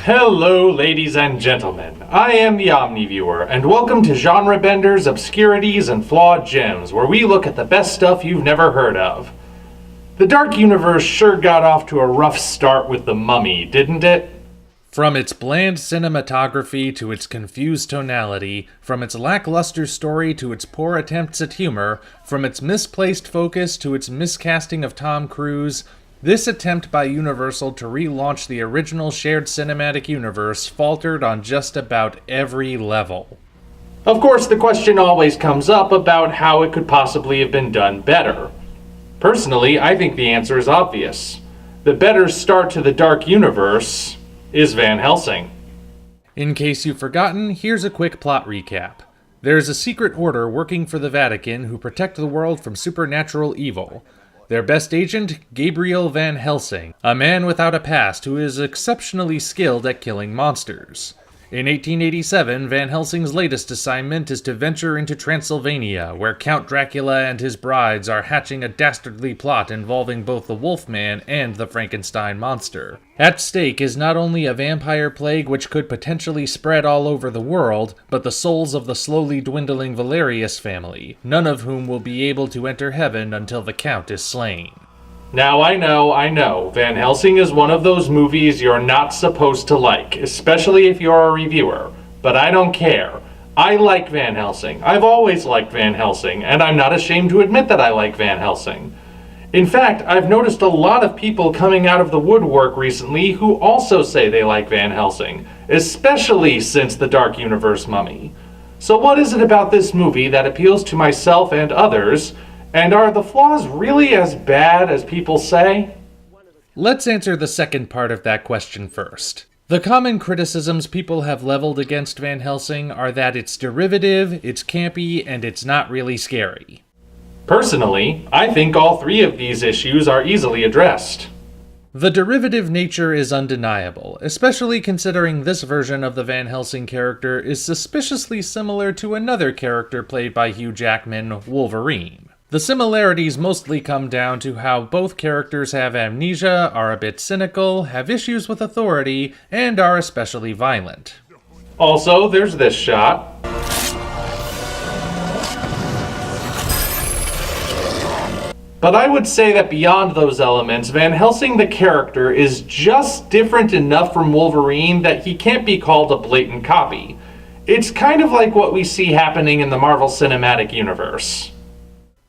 Hello, ladies and gentlemen. I am the Omni viewer, and welcome to Genre Benders, Obscurities, and Flawed Gems, where we look at the best stuff you've never heard of. The Dark Universe sure got off to a rough start with The Mummy, didn't it? From its bland cinematography to its confused tonality, from its lackluster story to its poor attempts at humor, from its misplaced focus to its miscasting of Tom Cruise, this attempt by Universal to relaunch the original shared cinematic universe faltered on just about every level. Of course, the question always comes up about how it could possibly have been done better. Personally, I think the answer is obvious. The better start to the Dark Universe is Van Helsing. In case you've forgotten, here's a quick plot recap. There's a secret order working for the Vatican who protect the world from supernatural evil. Their best agent, Gabriel Van Helsing, a man without a past who is exceptionally skilled at killing monsters. In 1887, Van Helsing's latest assignment is to venture into Transylvania, where Count Dracula and his brides are hatching a dastardly plot involving both the Wolfman and the Frankenstein monster. At stake is not only a vampire plague which could potentially spread all over the world, but the souls of the slowly dwindling Valerius family, none of whom will be able to enter heaven until the Count is slain. Now I know, Van Helsing is one of those movies you're not supposed to like, especially if you're a reviewer, but I don't care. I like Van Helsing. I've always liked Van Helsing, and I'm not ashamed to admit that I like Van Helsing. In fact, I've noticed a lot of people coming out of the woodwork recently who also say they like Van Helsing, especially since the Dark Universe Mummy. So what is it about this movie that appeals to myself and others? And are the flaws really as bad as people say? Let's answer the second part of that question first. The common criticisms people have leveled against Van Helsing are that it's derivative, it's campy, and it's not really scary. Personally, I think all three of these issues are easily addressed. The derivative nature is undeniable, especially considering this version of the Van Helsing character is suspiciously similar to another character played by Hugh Jackman, Wolverine. The similarities mostly come down to how both characters have amnesia, are a bit cynical, have issues with authority, and are especially violent. Also, there's this shot. But I would say that beyond those elements, Van Helsing the character is just different enough from Wolverine that he can't be called a blatant copy. It's kind of like what we see happening in the Marvel Cinematic Universe.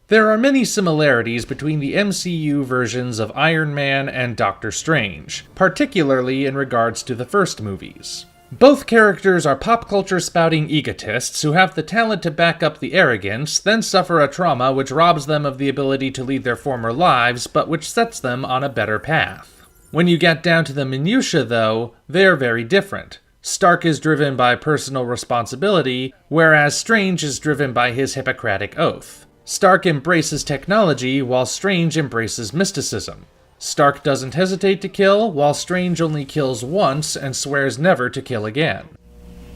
There are many similarities between the MCU versions of Iron Man and Doctor Strange, particularly in regards to the first movies. Both characters are pop culture spouting egotists who have the talent to back up the arrogance, then suffer a trauma which robs them of the ability to lead their former lives, but which sets them on a better path. When you get down to the minutiae, though, they are very different. Stark is driven by personal responsibility, whereas Strange is driven by his Hippocratic oath. Stark embraces technology, while Strange embraces mysticism. Stark doesn't hesitate to kill, while Strange only kills once and swears never to kill again.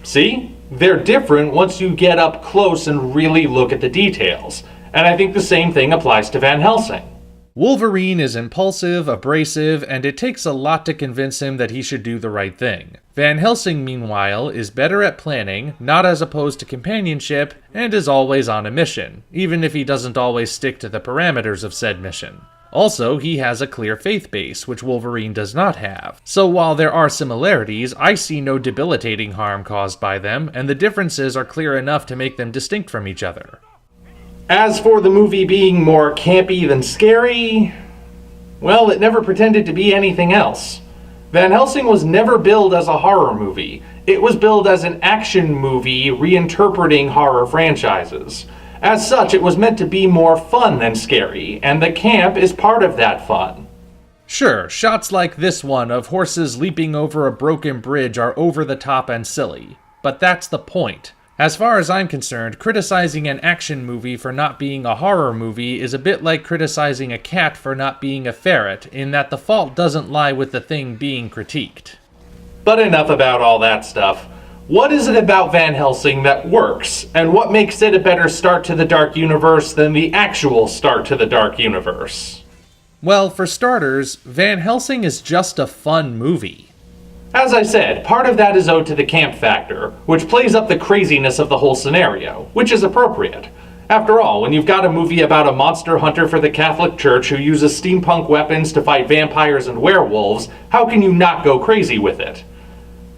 See? They're different once you get up close and really look at the details. And I think the same thing applies to Van Helsing. Wolverine is impulsive, abrasive, and it takes a lot to convince him that he should do the right thing. Van Helsing, meanwhile, is better at planning, not as opposed to companionship, and is always on a mission, even if he doesn't always stick to the parameters of said mission. Also, he has a clear faith base, which Wolverine does not have. So while there are similarities, I see no debilitating harm caused by them, and the differences are clear enough to make them distinct from each other. As for the movie being more campy than scary, well, it never pretended to be anything else. Van Helsing was never billed as a horror movie. It was billed as an action movie reinterpreting horror franchises. As such, it was meant to be more fun than scary, and the camp is part of that fun. Sure, shots like this one of horses leaping over a broken bridge are over the top and silly, but that's the point. As far as I'm concerned, criticizing an action movie for not being a horror movie is a bit like criticizing a cat for not being a ferret, in that the fault doesn't lie with the thing being critiqued. But enough about all that stuff. What is it about Van Helsing that works, and what makes it a better start to the Dark Universe than the actual start to the Dark Universe? Well, for starters, Van Helsing is just a fun movie. As I said, part of that is owed to the camp factor, which plays up the craziness of the whole scenario, which is appropriate. After all, when you've got a movie about a monster hunter for the Catholic Church who uses steampunk weapons to fight vampires and werewolves, how can you not go crazy with it?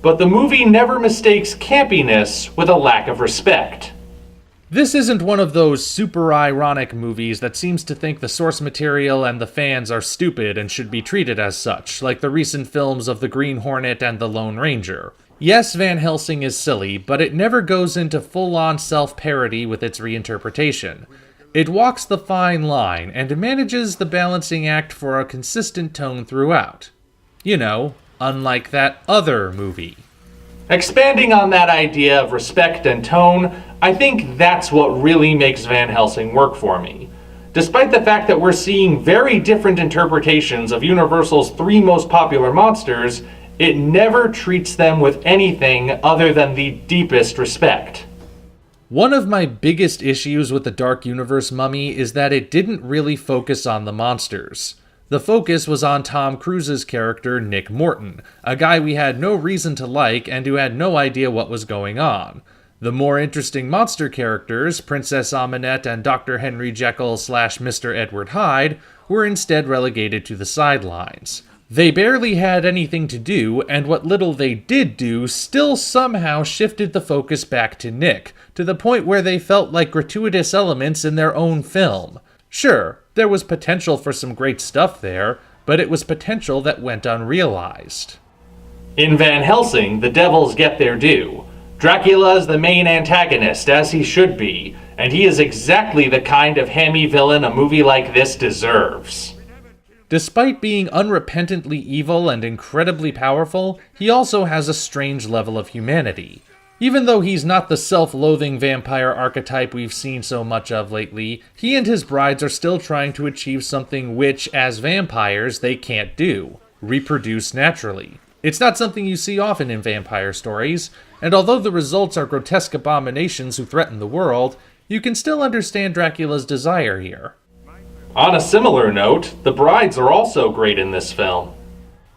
But the movie never mistakes campiness with a lack of respect. This isn't one of those super ironic movies that seems to think the source material and the fans are stupid and should be treated as such, like the recent films of The Green Hornet and The Lone Ranger. Yes, Van Helsing is silly, but it never goes into full-on self-parody with its reinterpretation. It walks the fine line and manages the balancing act for a consistent tone throughout. You know, unlike that other movie. Expanding on that idea of respect and tone, I think that's what really makes Van Helsing work for me. Despite the fact that we're seeing very different interpretations of Universal's three most popular monsters, it never treats them with anything other than the deepest respect. One of my biggest issues with the Dark Universe Mummy is that it didn't really focus on the monsters. The focus was on Tom Cruise's character, Nick Morton, a guy we had no reason to like and who had no idea what was going on. The more interesting monster characters, Princess Amunet and Dr. Henry Jekyll / Mr. Edward Hyde, were instead relegated to the sidelines. They barely had anything to do, and what little they did do still somehow shifted the focus back to Nick, to the point where they felt like gratuitous elements in their own film. Sure, there was potential for some great stuff there, but it was potential that went unrealized. In Van Helsing, the devils get their due. Dracula is the main antagonist, as he should be, and he is exactly the kind of hammy villain a movie like this deserves. Despite being unrepentantly evil and incredibly powerful, he also has a strange level of humanity. Even though he's not the self-loathing vampire archetype we've seen so much of lately, he and his brides are still trying to achieve something which, as vampires, they can't do: reproduce naturally. It's not something you see often in vampire stories, and although the results are grotesque abominations who threaten the world, you can still understand Dracula's desire here. On a similar note, the brides are also great in this film.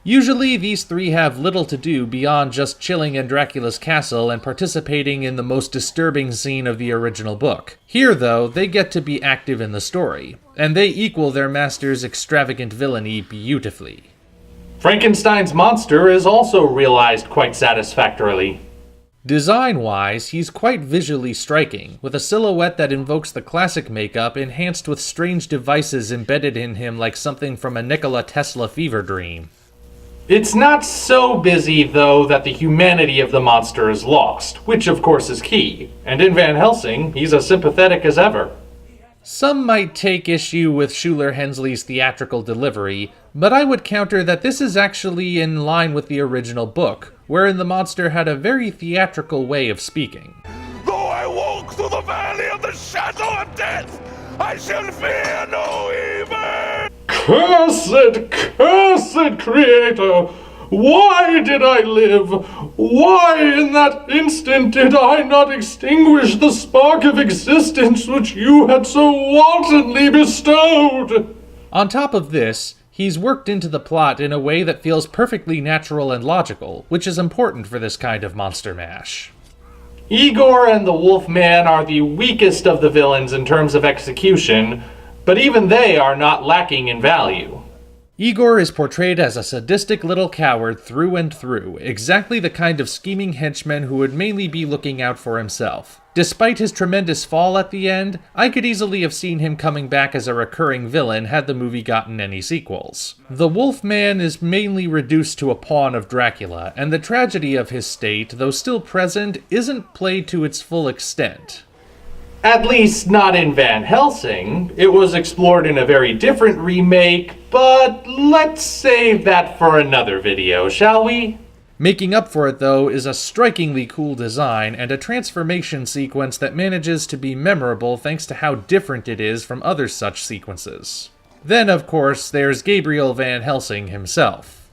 Usually, these three have little to do beyond just chilling in Dracula's castle and participating in the most disturbing scene of the original book. Here, though, they get to be active in the story, and they equal their master's extravagant villainy beautifully. Frankenstein's monster is also realized quite satisfactorily. Design-wise, he's quite visually striking, with a silhouette that invokes the classic makeup enhanced with strange devices embedded in him like something from a Nikola Tesla fever dream. It's not so busy, though, that the humanity of the monster is lost, which of course is key, and in Van Helsing, he's as sympathetic as ever. Some might take issue with Schuler Hensley's theatrical delivery, but I would counter that this is actually in line with the original book, wherein the monster had a very theatrical way of speaking. Though I walk through the valley of the shadow of death, I shall fear no evil! Cursed, cursed Creator! Why did I live? Why in that instant did I not extinguish the spark of existence which you had so wantonly bestowed? On top of this, he's worked into the plot in a way that feels perfectly natural and logical, which is important for this kind of monster mash. Igor and the Wolfman are the weakest of the villains in terms of execution, but even they are not lacking in value. Igor is portrayed as a sadistic little coward through and through, exactly the kind of scheming henchman who would mainly be looking out for himself. Despite his tremendous fall at the end, I could easily have seen him coming back as a recurring villain had the movie gotten any sequels. The Wolfman is mainly reduced to a pawn of Dracula, and the tragedy of his state, though still present, isn't played to its full extent. At least not in Van Helsing. It was explored in a very different remake, but let's save that for another video, shall we? Making up for it, though, is a strikingly cool design and a transformation sequence that manages to be memorable thanks to how different it is from other such sequences. Then, of course, there's Gabriel Van Helsing himself.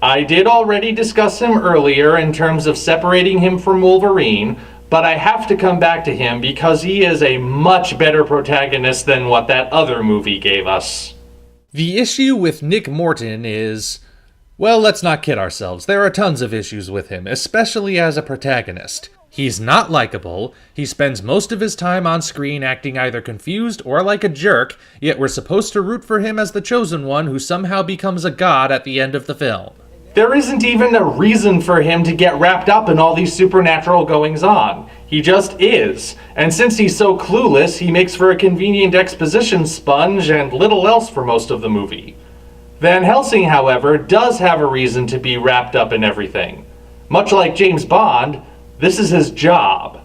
I did already discuss him earlier in terms of separating him from Wolverine, but I have to come back to him because he is a much better protagonist than what that other movie gave us. The issue with Nick Morton is, Well, let's not kid ourselves. There are tons of issues with him, especially as a protagonist. He's not likable, he spends most of his time on screen acting either confused or like a jerk, yet we're supposed to root for him as the chosen one who somehow becomes a god at the end of the film. There isn't even a reason for him to get wrapped up in all these supernatural goings-on. He just is. And since he's so clueless, he makes for a convenient exposition sponge and little else for most of the movie. Van Helsing, however, does have a reason to be wrapped up in everything. Much like James Bond, this is his job.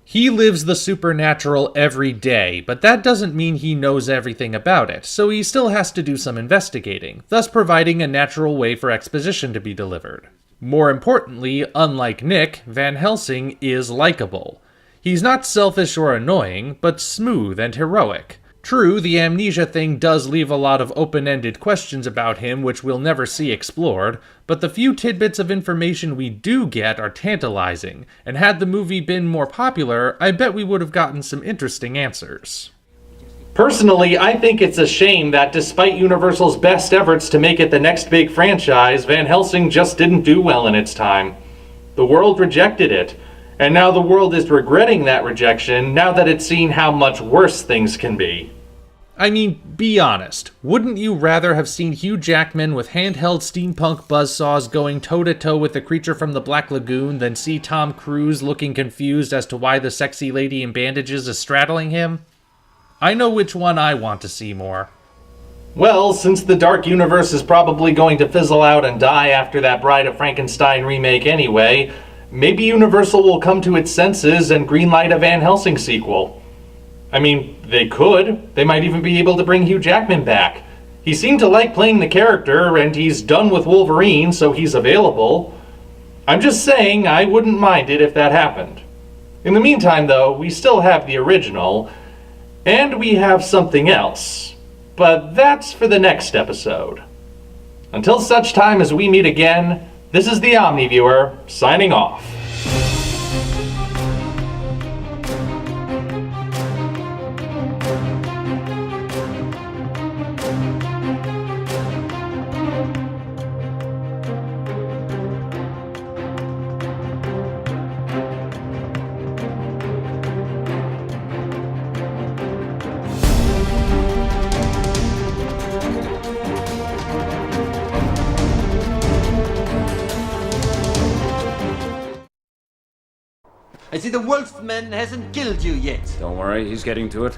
He lives the supernatural every day, but that doesn't mean he knows everything about it, so he still has to do some investigating, thus providing a natural way for exposition to be delivered. More importantly, unlike Nick, Van Helsing is likable. He's not selfish or annoying, but smooth and heroic. True, the amnesia thing does leave a lot of open-ended questions about him which we'll never see explored, but the few tidbits of information we do get are tantalizing, and had the movie been more popular, I bet we would have gotten some interesting answers. Personally, I think it's a shame that despite Universal's best efforts to make it the next big franchise, Van Helsing just didn't do well in its time. The world rejected it, and now the world is regretting that rejection now that it's seen how much worse things can be. I mean, be honest. Wouldn't you rather have seen Hugh Jackman with handheld steampunk buzzsaws going toe-to-toe with the creature from the Black Lagoon than see Tom Cruise looking confused as to why the sexy lady in bandages is straddling him? I know which one I want to see more. Well, since the Dark Universe is probably going to fizzle out and die after that Bride of Frankenstein remake anyway, maybe Universal will come to its senses and greenlight a Van Helsing sequel. I mean, they could. They might even be able to bring Hugh Jackman back. He seemed to like playing the character, and he's done with Wolverine, so he's available. I'm just saying, I wouldn't mind it if that happened. In the meantime, though, we still have the original, and we have something else. But that's for the next episode. Until such time as we meet again, this is the Omni Viewer, signing off. I see the Wolfman hasn't killed you yet. Don't worry, he's getting to it.